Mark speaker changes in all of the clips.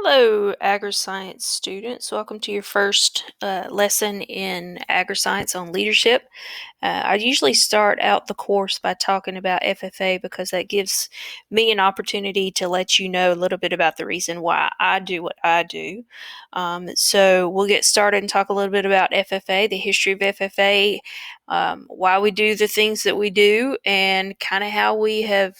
Speaker 1: Hello, Agriscience students. Welcome to your first lesson in Agriscience on leadership. I usually start out the course by talking about FFA because that gives me an opportunity to let you know a little bit about the reason why I do what I do. So we'll get started and talk a little bit about FFA, the history of FFA, why we do the things that we do, and kind of how we have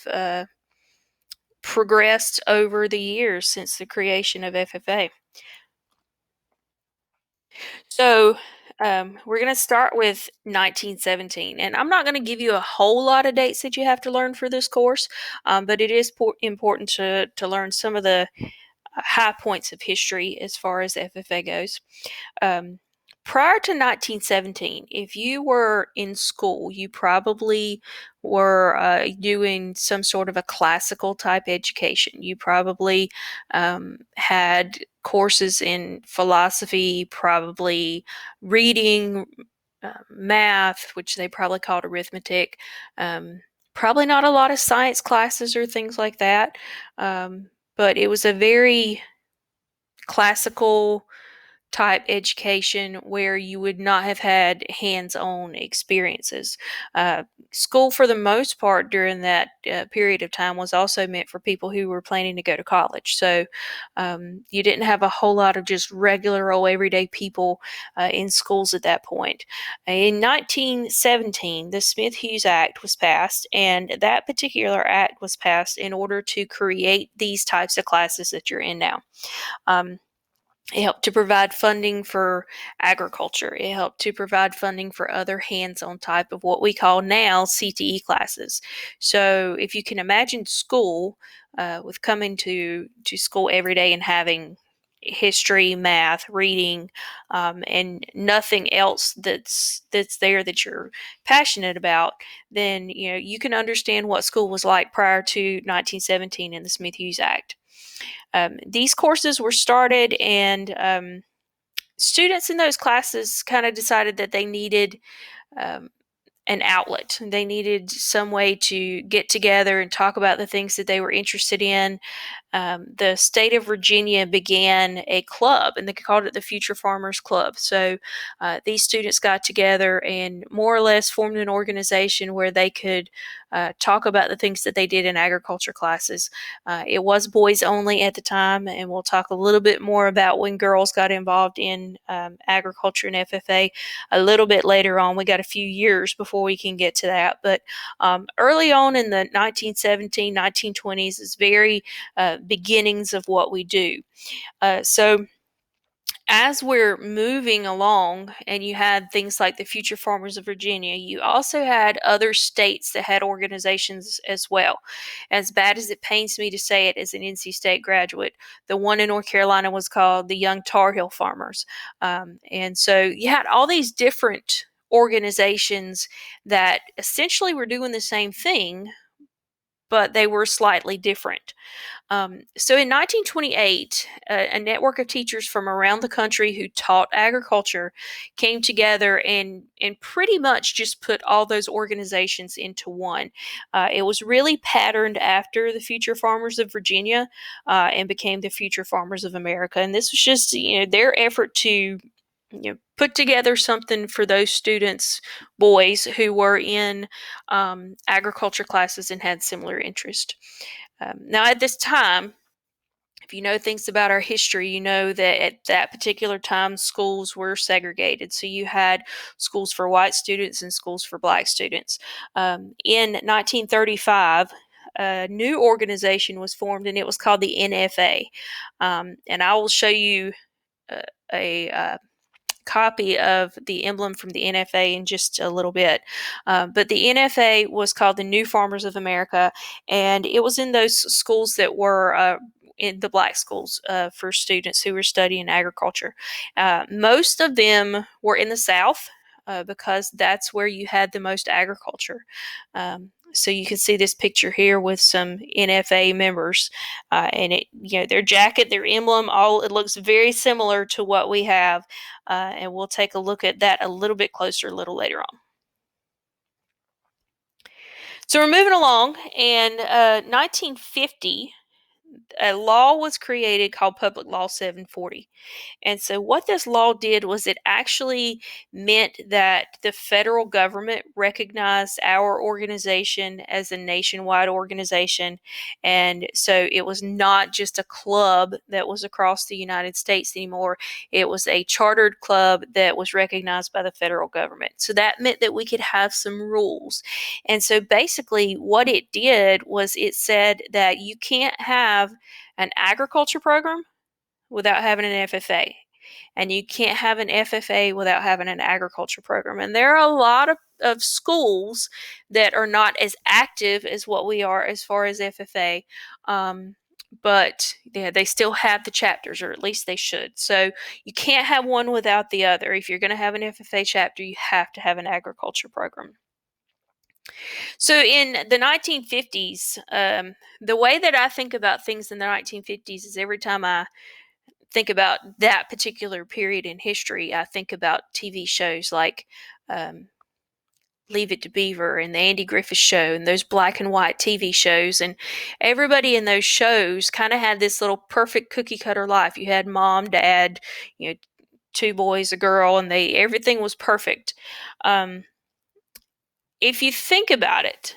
Speaker 1: progressed over the years since the creation of FFA. So we're going to start with 1917, and I'm not going to give you a whole lot of dates that you have to learn for this course, but it is important to learn some of the high points of history as far as FFA goes. Um, Prior to 1917, if you were in school, you probably were doing some sort of a classical type education. You probably had courses in philosophy, probably reading, math, which they probably called arithmetic. Probably not a lot of science classes or things like that, but it was a very classical type education where you would not have had hands-on experiences. School, for the most part, during that period of time, was also meant for people who were planning to go to college. So you didn't have a whole lot of just regular old everyday people in schools at that point. In 1917, the Smith-Hughes Act was passed, and that particular act was passed in order to create these types of classes that you're in now. Um, it helped to provide funding for agriculture. It helped to provide funding for other hands-on type of what we call now CTE classes. So if you can imagine school, with coming to school every day and having history, math, reading, and nothing else that's there that you're passionate about, then you can understand what school was like prior to 1917 and the Smith-Hughes Act. These courses were started, and students in those classes kind of decided that they needed um, an outlet. They needed some way to get together and talk about the things that they were interested in. The state of Virginia began a club, and they called it the Future Farmers Club. So these students got together and more or less formed an organization where they could talk about the things that they did in agriculture classes. It was boys only at the time, and we'll talk a little bit more about when girls got involved in agriculture and FFA a little bit later on. We got a few years before we can get to that, but early on in the 1917, 1920s is very beginnings of what we do. So as we're moving along, and you had things like the Future Farmers of Virginia, you also had other states that had organizations as well. As bad as it pains me to say it as an NC State graduate, the one in North Carolina was called the Young Tar Heel Farmers. And so you had all these different organizations that essentially were doing the same thing, but they were slightly different. So in 1928, a network of teachers from around the country who taught agriculture came together and pretty much just put all those organizations into one. It was really patterned after the Future Farmers of Virginia, and became the Future Farmers of America. And this was just their effort to put together something for those students, boys who were in agriculture classes and had similar interest. Now, at this time, if you know things about our history, you know that at that particular time, schools were segregated. So you had schools for white students and schools for black students. In 1935, a new organization was formed, and it was called the NFA. And I will show you a copy of the emblem from the NFA in just a little bit. But the NFA was called the New Farmers of America, and it was in those schools that were in the black schools for students who were studying agriculture. Most of them were in the South. Because that's where you had the most agriculture. So you can see this picture here with some NFA members, and their jacket, their emblem, all it looks very similar to what we have, and we'll take a look at that a little bit closer a little later on. So we're moving along, and 1950, a law was created called Public Law 740. And so, what this law did was it actually meant that the federal government recognized our organization as a nationwide organization. And so, it was not just a club that was across the United States anymore, it was a chartered club that was recognized by the federal government. So, that meant that we could have some rules. And so, basically, what it did was it said that you can't have an agriculture program without having an FFA. And you can't have an FFA without having an agriculture program. And there are a lot of schools that are not as active as what we are as far as FFA. But yeah, they still have the chapters, or at least they should. So you can't have one without the other. If you're going to have an FFA chapter, you have to have an agriculture program. So in the 1950s, the way that I think about things in the 1950s is every time I think about that particular period in history, I think about TV shows like um, Leave It to Beaver and the Andy Griffith Show and those black and white TV shows. And everybody in those shows kind of had this little perfect cookie cutter life. You had mom, dad, two boys, a girl, and everything was perfect. If you think about it,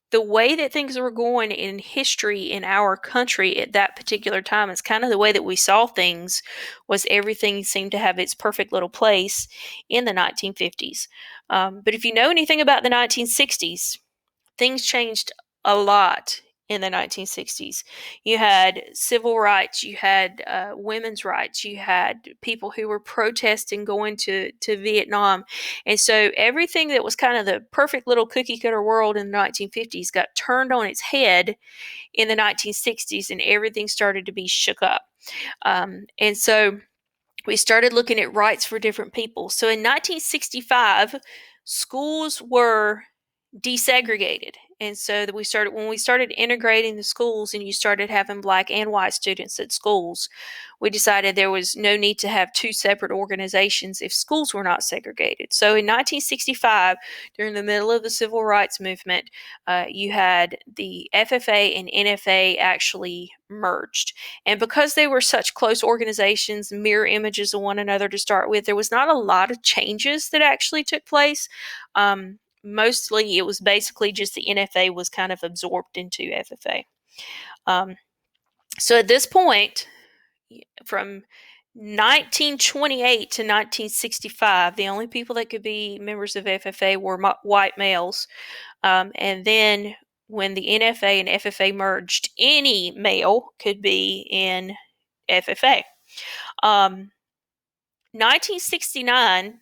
Speaker 1: the way that things were going in history in our country at that particular time is kind of the way that we saw things, was everything seemed to have its perfect little place in the 1950s. But if you know anything about the 1960s, things changed a lot in the 1960s. You had civil rights, you had women's rights, you had people who were protesting going to Vietnam. And so everything that was kind of the perfect little cookie cutter world in the 1950s got turned on its head in the 1960s, and everything started to be shook up. And so we started looking at rights for different people. So in 1965, schools were desegregated. And so that when we started integrating the schools and you started having black and white students at schools, we decided there was no need to have two separate organizations if schools were not segregated. So in 1965, during the middle of the civil rights movement, you had the FFA and NFA actually merged. And because they were such close organizations, mirror images of one another to start with, there was not a lot of changes that actually took place. Mostly it was basically just the NFA was kind of absorbed into FFA. So at this point, from 1928 to 1965, the only people that could be members of FFA were white males. And then when the NFA and FFA merged, any male could be in FFA. 1969,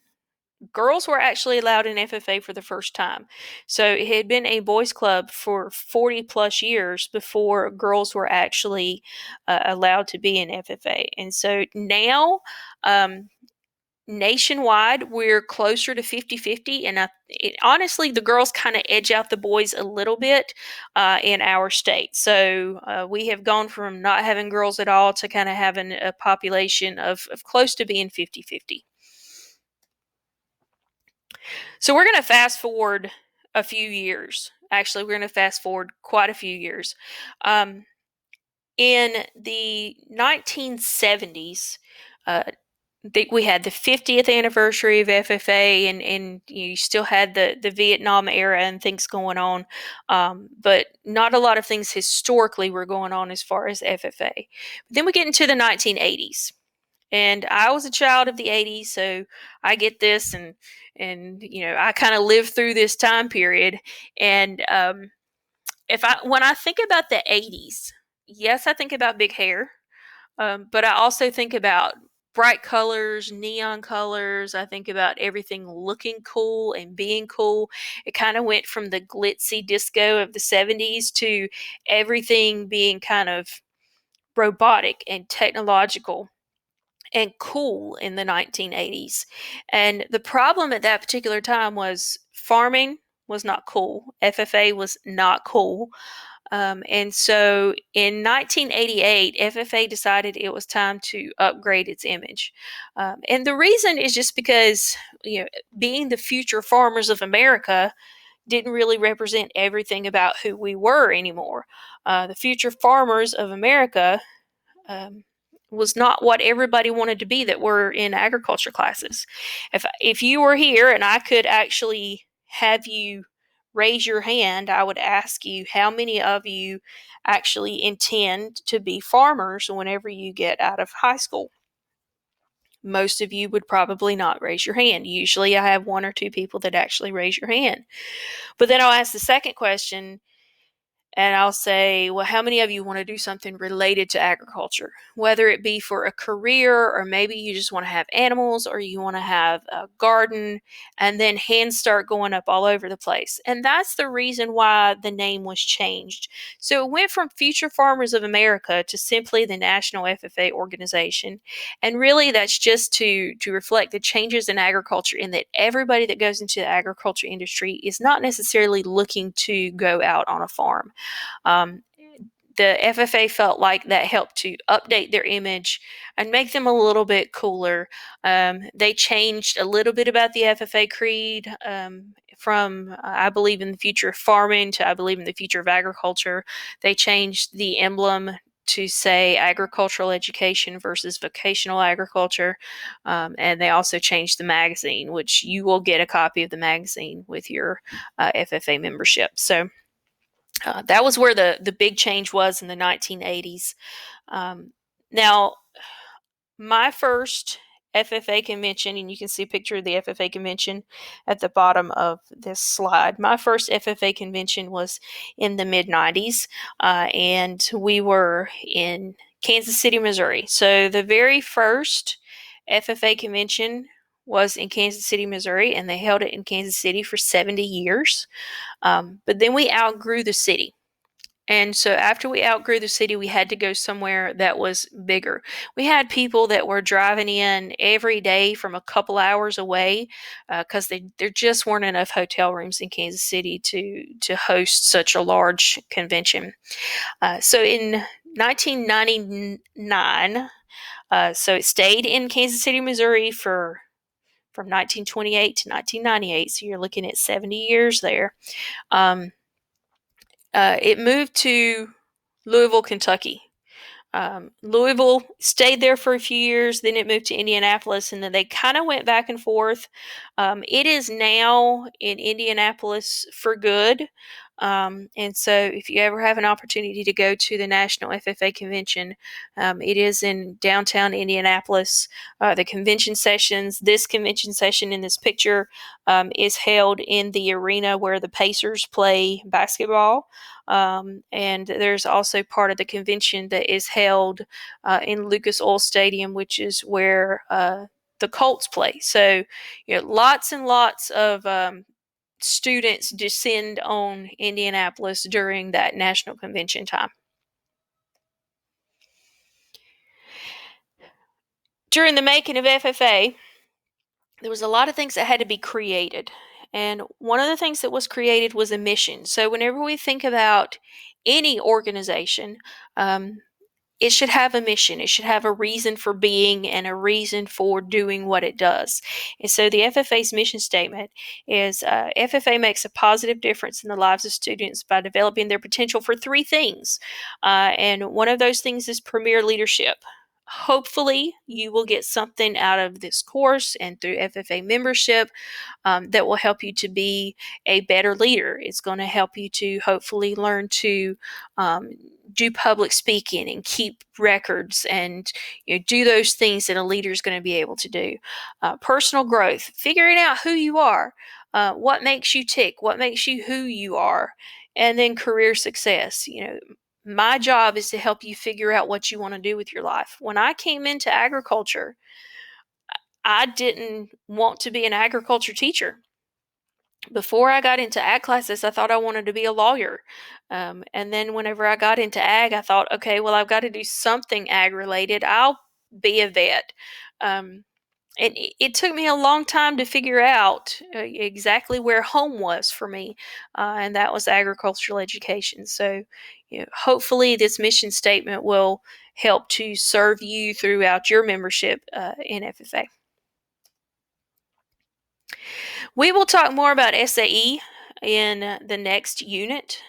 Speaker 1: girls were actually allowed in FFA for the first time. So it had been a boys' club for 40 plus years before girls were actually allowed to be in FFA. And so now, nationwide, we're closer to 50-50. And honestly, the girls kind of edge out the boys a little bit in our state. So we have gone from not having girls at all to kind of having a population of close to being 50-50. So we're going to fast forward a few years. Actually, we're going to fast forward quite a few years. In the 1970s, we had the 50th anniversary of FFA, and you still had the Vietnam era and things going on, but not a lot of things historically were going on as far as FFA. Then we get into the 1980s. And I was a child of the 80s, so I get this, and I kind of lived through this time period. And when I think about the 80s, yes, I think about big hair, but I also think about bright colors, neon colors. I think about everything looking cool and being cool. It kind of went from the glitzy disco of the 70s to everything being kind of robotic and technological and cool in the 1980s. And the problem at that particular time was farming was not cool. FFA was not cool. And so in 1988, FFA decided it was time to upgrade its image. And the reason is just because, being the future farmers of America, didn't really represent everything about who we were anymore. The future farmers of America um, was not what everybody wanted to be that were in agriculture classes. If you were here and I could actually have you raise your hand, I would ask you how many of you actually intend to be farmers whenever you get out of high school. Most of you would probably not raise your hand. Usually I have one or two people that actually raise your hand. But then I'll ask the second question, and I'll say, well, how many of you want to do something related to agriculture? Whether it be for a career, or maybe you just want to have animals, or you want to have a garden, and then hands start going up all over the place. And that's the reason why the name was changed. So it went from Future Farmers of America to simply the National FFA organization. And really that's just to reflect the changes in agriculture, in that everybody that goes into the agriculture industry is not necessarily looking to go out on a farm. Um, the FFA felt like that helped to update their image and make them a little bit cooler. They changed a little bit about the FFA creed, from I believe in the future of farming to I believe in the future of agriculture. They changed the emblem to say agricultural education versus vocational agriculture. And they also changed the magazine, which you will get a copy of the magazine with your FFA membership. So that was where the big change was in the 1980s. Now, my first FFA convention, and you can see a picture of the FFA convention at the bottom of this slide. My first FFA convention was in the mid 90s, and we were in Kansas City, Missouri. So the very first FFA convention was in Kansas City, Missouri, and they held it in Kansas City for 70 years. But then we outgrew the city. And so after we outgrew the city, we had to go somewhere that was bigger. We had people that were driving in every day from a couple hours away because there just weren't enough hotel rooms in Kansas City to host such a large convention. So in 1999, so it stayed in Kansas City, Missouri from 1928 to 1998. So you're looking at 70 years there. Um, it moved to Louisville, Kentucky. Louisville stayed there for a few years, then it moved to Indianapolis, and then they kind of went back and forth. It is now in Indianapolis for good. And so, if you ever have an opportunity to go to the National FFA Convention, it is in downtown Indianapolis. The convention sessions, this convention session in this picture, is held in the arena where the Pacers play basketball. And there's also part of the convention that is held in Lucas Oil Stadium, which is where the Colts play. So, lots and lots of students descend on Indianapolis during that national convention time. During the making of FFA, there was a lot of things that had to be created. And one of the things that was created was a mission. So whenever we think about any organization, it should have a mission. It should have a reason for being and a reason for doing what it does. And so the FFA's mission statement is FFA makes a positive difference in the lives of students by developing their potential for three things. And one of those things is premier leadership. Hopefully, you will get something out of this course and through FFA membership that will help you to be a better leader. It's going to help you to hopefully learn to do public speaking and keep records and do those things that a leader is going to be able to do. Personal growth, figuring out who you are, what makes you tick, what makes you who you are, and then career success. My job is to help you figure out what you want to do with your life. When I came into agriculture, I didn't want to be an agriculture teacher. Before I got into ag classes, I thought I wanted to be a lawyer. And then whenever I got into ag, I thought, okay, well, I've got to do something ag related. I'll be a vet. And it took me a long time to figure out exactly where home was for me, and that was agricultural education. So, hopefully, this mission statement will help to serve you throughout your membership in FFA. We will talk more about SAE in the next unit,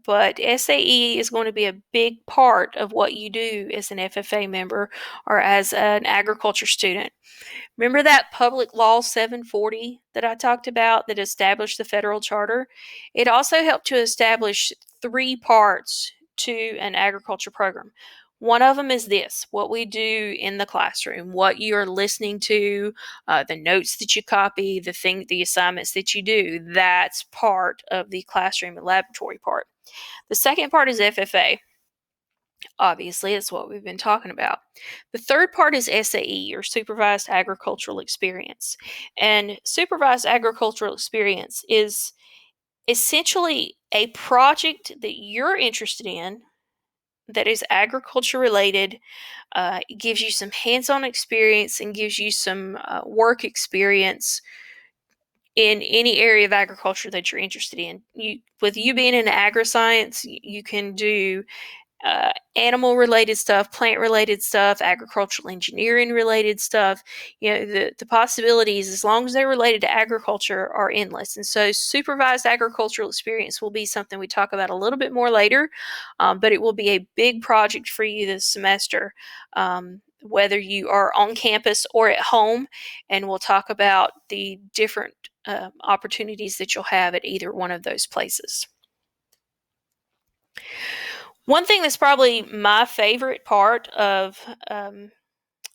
Speaker 1: but SAE is going to be a big part of what you do as an FFA member or as an agriculture student. Remember that Public Law 740 that I talked about that established the federal charter? It also helped to establish three parts to an agriculture program. One of them is this: what we do in the classroom, what you're listening to, the notes that you copy, the assignments that you do. That's part of the classroom and laboratory part. The second part is FFA. Obviously, that's what we've been talking about. The third part is SAE, or Supervised Agricultural Experience. And Supervised Agricultural Experience is essentially a project that you're interested in that is agriculture related. It gives you some hands on experience and gives you some work experience in any area of agriculture that you're interested in. With you being in agriscience, you can do animal related stuff, plant related stuff, agricultural engineering related stuff. The possibilities, as long as they're related to agriculture, are endless. And so supervised agricultural experience will be something we talk about a little bit more later, but it will be a big project for you this semester, whether you are on campus or at home. And we'll talk about the different opportunities that you'll have at either one of those places. One thing that's probably my favorite part of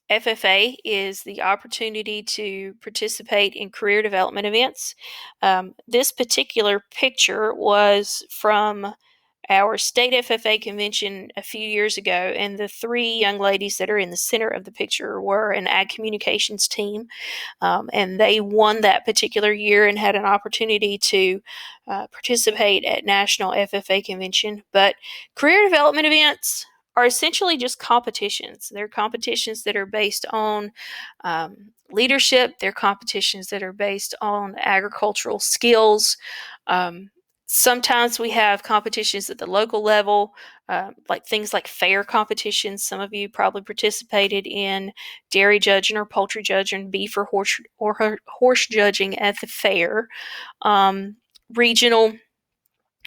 Speaker 1: FFA is the opportunity to participate in career development events. This particular picture was from our state FFA convention a few years ago, and the three young ladies that are in the center of the picture were an ag communications team, and they won that particular year and had an opportunity to participate at National FFA Convention. But career development events are essentially just competitions. They're competitions that are based on leadership. They're competitions that are based on agricultural skills. Sometimes we have competitions at the local level, like things like fair competitions. Some of you probably participated in dairy judging or poultry judging, beef or horse judging at the fair. Regional,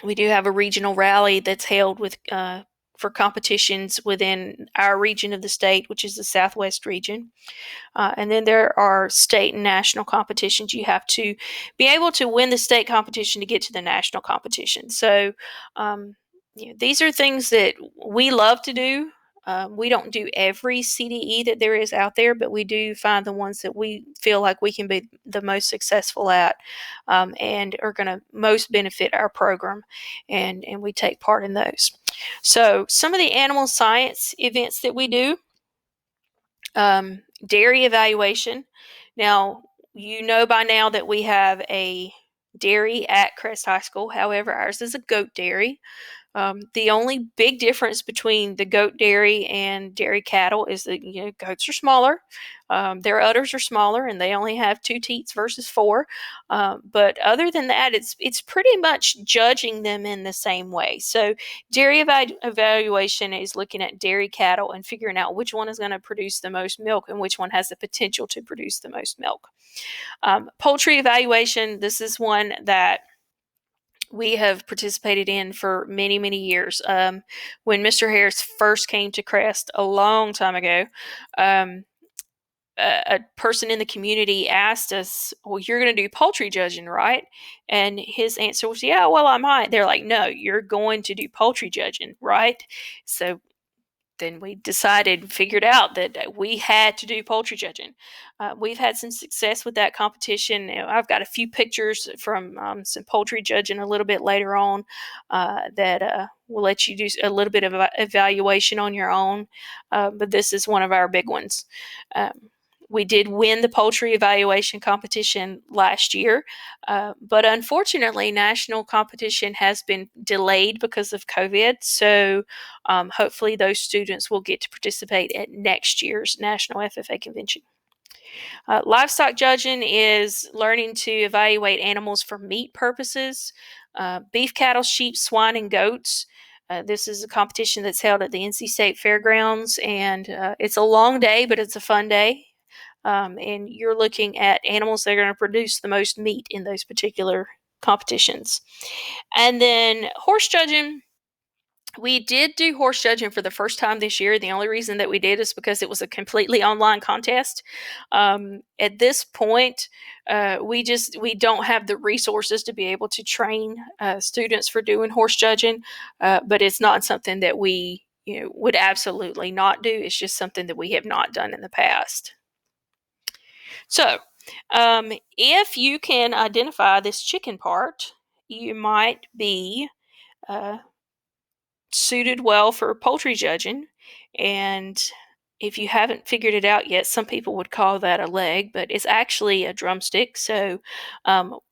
Speaker 1: we do have a regional rally that's held with for competitions within our region of the state, which is the Southwest region. And then there are state and national competitions. You have to be able to win the state competition to get to the national competition. So these are things that we love to do. We don't do every CDE that there is out there, but we do find the ones that we feel like we can be the most successful at, and are going to most benefit our program, and we take part in those. So some of the animal science events that we do, dairy evaluation. Now, you know by now that we have a dairy at Crest High School. However, ours is a goat dairy. The only big difference between the goat dairy and dairy cattle is that goats are smaller, their udders are smaller, and they only have 2 teats versus 4. But other than that, it's pretty much judging them in the same way. So dairy evaluation is looking at dairy cattle and figuring out which one is going to produce the most milk and which one has the potential to produce the most milk. Poultry evaluation, this is one that we have participated in for many, many years. When Mr. Harris first came to Crest a long time ago, a person in the community asked us, "Well, you're going to do poultry judging, right?" And his answer was, "Yeah, well, I might." They're like, "No, you're going to do poultry judging, right?" So then we figured out that we had to do poultry judging. We've had some success with that competition. I've got a few pictures from some poultry judging a little bit later on that will let you do a little bit of evaluation on your own. But this is one of our big ones. We did win the poultry evaluation competition last year, but unfortunately, national competition has been delayed because of COVID. So hopefully those students will get to participate at next year's National FFA Convention. Livestock judging is learning to evaluate animals for meat purposes, beef, cattle, sheep, swine, and goats. This is a competition that's held at the NC State Fairgrounds, and it's a long day, but it's a fun day. And you're looking at animals that are going to produce the most meat in those particular competitions. And then horse judging. We did do horse judging for the first time this year. The only reason that we did is because it was a completely online contest. At this point, we don't have the resources to be able to train students for doing horse judging, but it's not something that we would absolutely not do. It's just something that we have not done in the past. So, if you can identify this chicken part, you might be uh, suited well for poultry judging. And if you haven't figured it out yet, some people would call that a leg, but it's actually a drumstick. So,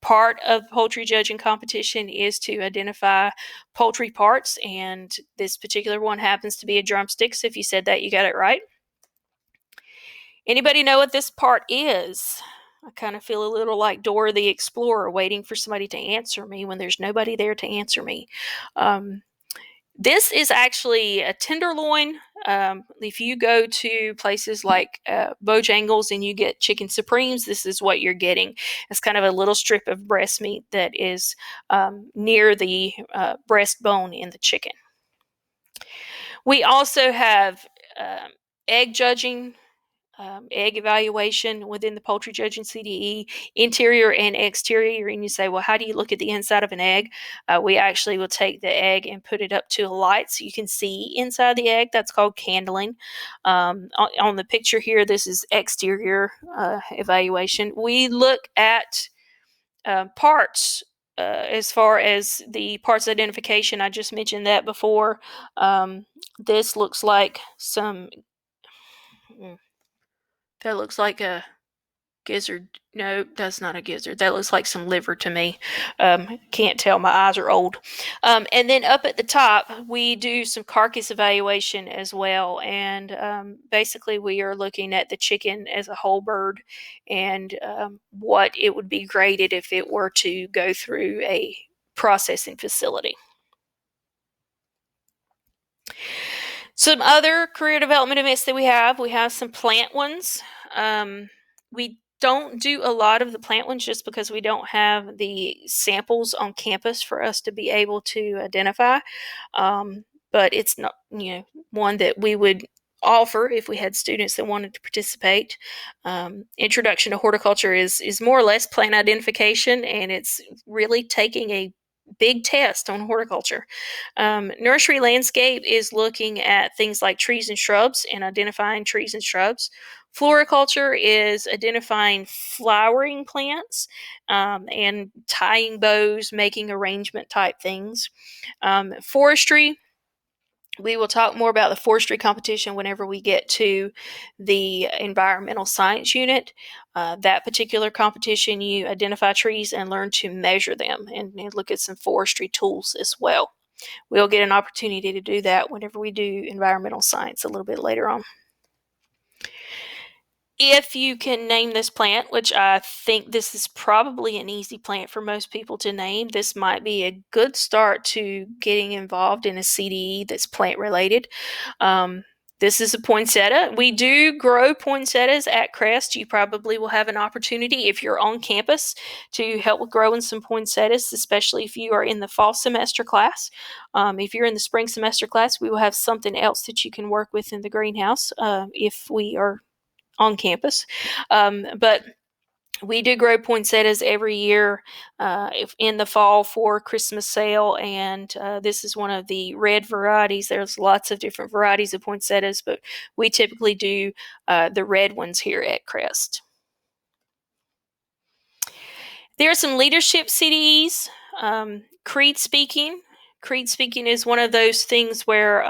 Speaker 1: part of poultry judging competition is to identify poultry parts, and this particular one happens to be a drumstick. So, if you said that, you got it right. Anybody know what this part is? I kind of feel a little like Dora the Explorer waiting for somebody to answer me when there's nobody there to answer me. This is actually a tenderloin. If you go to places like Bojangles and you get chicken supremes, this is what you're getting. It's kind of a little strip of breast meat that is near the breastbone in the chicken. We also have egg judging. Egg evaluation within the poultry judging CDE, interior and exterior. And you say, well, how do you look at the inside of an egg? We actually will take the egg and put it up to a light so you can see inside the egg. That's called candling. On the picture here, this is exterior evaluation. We look at parts. As far as the parts identification, I just mentioned that before. This looks like some that looks like a gizzard. No, that's not a gizzard. That looks like some liver to me. Can't tell. My eyes are old. And then up at the top, we do some carcass evaluation as well. And basically, we are looking at the chicken as a whole bird and what it would be graded if it were to go through a processing facility. Some other career development events that we have some plant ones. We don't do a lot of the plant ones just because we don't have the samples on campus for us to be able to identify. But it's not, one that we would offer if we had students that wanted to participate. Introduction to horticulture is more or less plant identification, and it's really taking a big test on horticulture. Nursery landscape is looking at things like trees and shrubs and identifying trees and shrubs. Floriculture is identifying flowering plants and tying bows, making arrangement type things. Forestry, we will talk more about the forestry competition whenever we get to the environmental science unit. That particular competition, you identify trees and learn to measure them and look at some forestry tools as well. We'll get an opportunity to do that whenever we do environmental science a little bit later on. If you can name this plant, which I think this is probably an easy plant for most people to name, this might be a good start to getting involved in a CDE that's plant related. This is a poinsettia. We do grow poinsettias at Crest. You probably will have an opportunity if you're on campus to help with growing some poinsettias, especially if you are in the fall semester class. If you're in the spring semester class, we will have something else that you can work with in the greenhouse if we are on campus. But we do grow poinsettias every year in the fall for Christmas sale, and this is one of the red varieties. There's lots of different varieties of poinsettias, but we typically do the red ones here at Crest. There are some leadership CDEs. Creed speaking. Creed speaking is one of those things where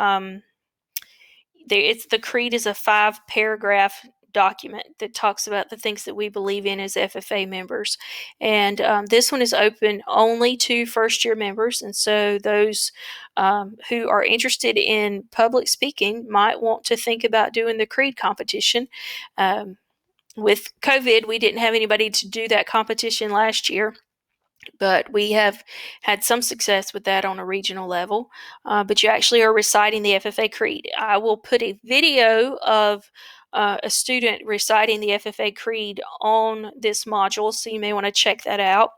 Speaker 1: the creed is a 5-paragraph document that talks about the things that we believe in as FFA members. And this one is open only to first-year members. And so those who are interested in public speaking might want to think about doing the creed competition. With COVID, we didn't have anybody to do that competition last year, but we have had some success with that on a regional level. But you actually are reciting the FFA Creed. I will put a video of a student reciting the FFA Creed on this module, so you may want to check that out.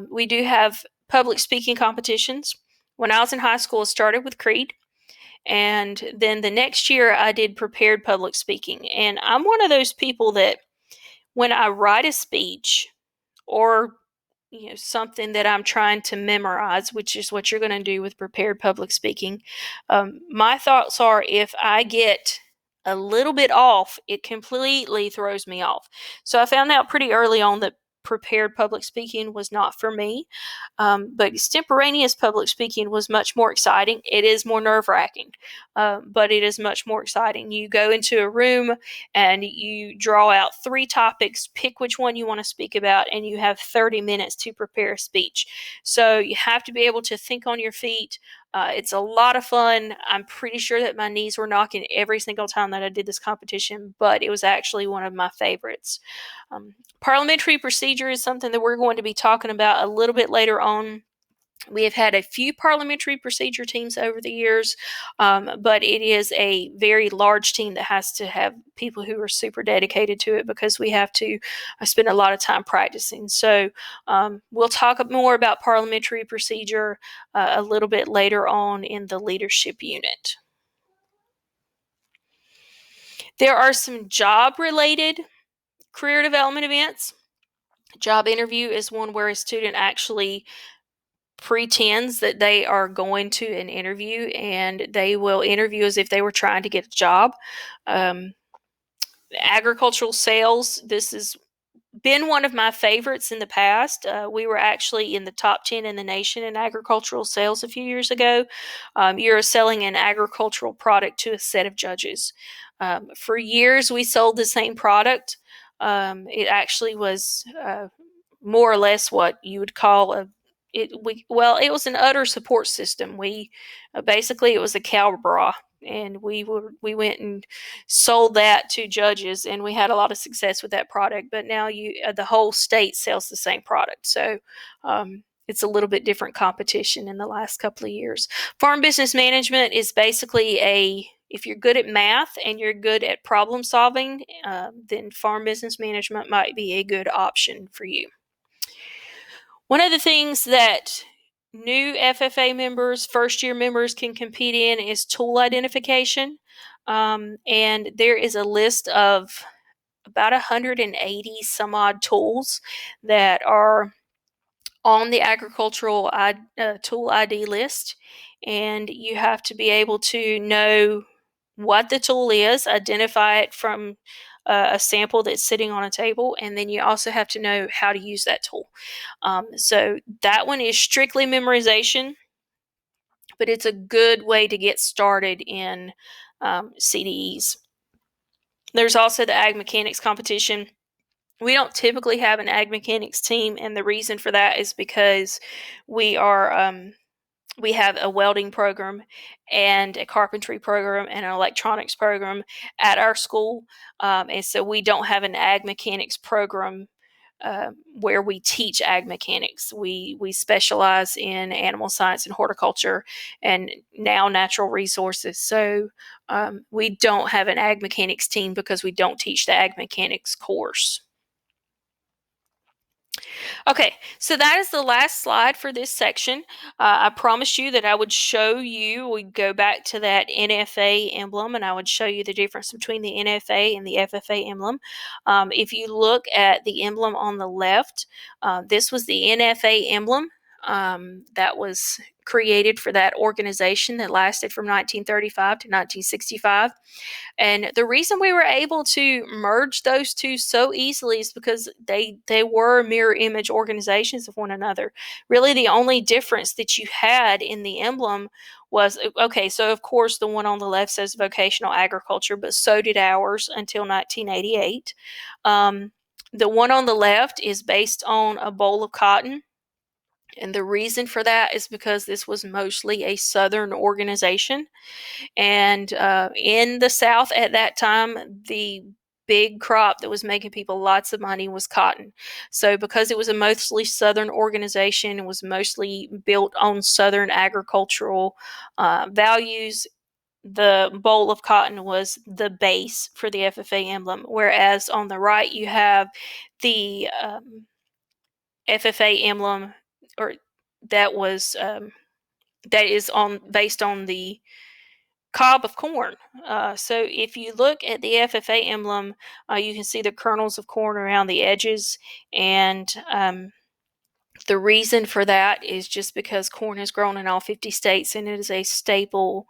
Speaker 1: We do have public speaking competitions. When I was in high school, I started with Creed. And then the next year, I did prepared public speaking. And I'm one of those people that when I write a speech or something that I'm trying to memorize, which is what you're going to do with prepared public speaking, my thoughts are if I get a little bit off, it completely throws me off. So I found out pretty early on that prepared public speaking was not for me. But extemporaneous public speaking was much more exciting. It is more nerve wracking, but it is much more exciting. You go into a room and you draw out 3 topics, pick which one you want to speak about, and you have 30 minutes to prepare a speech. So you have to be able to think on your feet. It's a lot of fun. I'm pretty sure that my knees were knocking every single time that I did this competition, but it was actually one of my favorites. Parliamentary procedure is something that we're going to be talking about a little bit later on. We have had a few parliamentary procedure teams over the years, but it is a very large team that has to have people who are super dedicated to it because we have to spend a lot of time practicing. So we'll talk more about parliamentary procedure a little bit later on in the leadership unit. There are some job-related career development events. Job interview is one where a student actually pretends that they are going to an interview and they will interview as if they were trying to get a job. Agricultural sales, this has been one of my favorites in the past. We were actually in the top 10 in the nation in agricultural sales a few years ago. You're selling an agricultural product to a set of judges. For years, we sold the same product. It actually was more or less what you would call it was an udder support system. We basically, it was a cow bra, and we went and sold that to judges, and we had a lot of success with that product. But now the whole state sells the same product, so it's a little bit different competition in the last couple of years. Farm business management is basically if you're good at math and you're good at problem solving, then farm business management might be a good option for you. One of the things that new FFA members, first year members can compete in is tool identification. And there is a list of about 180 some odd tools that are on the agricultural tool ID list. And you have to be able to know what the tool is, identify it from a sample that's sitting on a table, and then you also have to know how to use that tool. So that one is strictly memorization, but it's a good way to get started in CDEs. There's also the ag mechanics competition. We don't typically have an ag mechanics team, and the reason for that is because we have a welding program and a carpentry program and an electronics program at our school, and so we don't have an ag mechanics program where we teach ag mechanics. We specialize in animal science and horticulture and now natural resources. So we don't have an ag mechanics team because we don't teach the ag mechanics course. Okay, so that is the last slide for this section. I promised you that I would show you, we'd go back to that NFA emblem, and I would show you the difference between the NFA and the FFA emblem. If you look at the emblem on the left, this was the NFA emblem that was created for that organization that lasted from 1935 to 1965. And the reason we were able to merge those two so easily is because they were mirror image organizations of one another. Really, the only difference that you had in the emblem was, okay, so of course the one on the left says vocational agriculture, but so did ours until 1988. The one on the left is based on a bowl of cotton. And the reason for that is because this was mostly a Southern organization. And in the South at that time, the big crop that was making people lots of money was cotton. So because it was a mostly Southern organization, it was mostly built on Southern agricultural values, the bowl of cotton was the base for the FFA emblem, whereas on the right you have the FFA emblem, or that was that is on based on the cob of corn. So if you look at the FFA emblem, you can see the kernels of corn around the edges, and the reason for that is just because corn is grown in all 50 states and it is a staple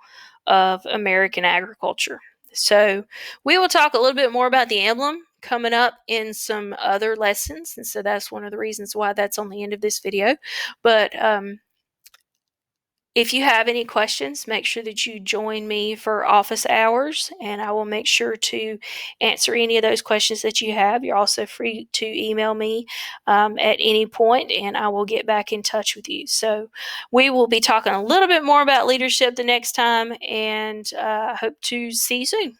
Speaker 1: of American agriculture. So we will talk a little bit more about the emblem coming up in some other lessons. And so that's one of the reasons why that's on the end of this video. But if you have any questions, make sure that you join me for office hours, and I will make sure to answer any of those questions that you have. You're also free to email me at any point, and I will get back in touch with you. So we will be talking a little bit more about leadership the next time, and I hope to see you soon.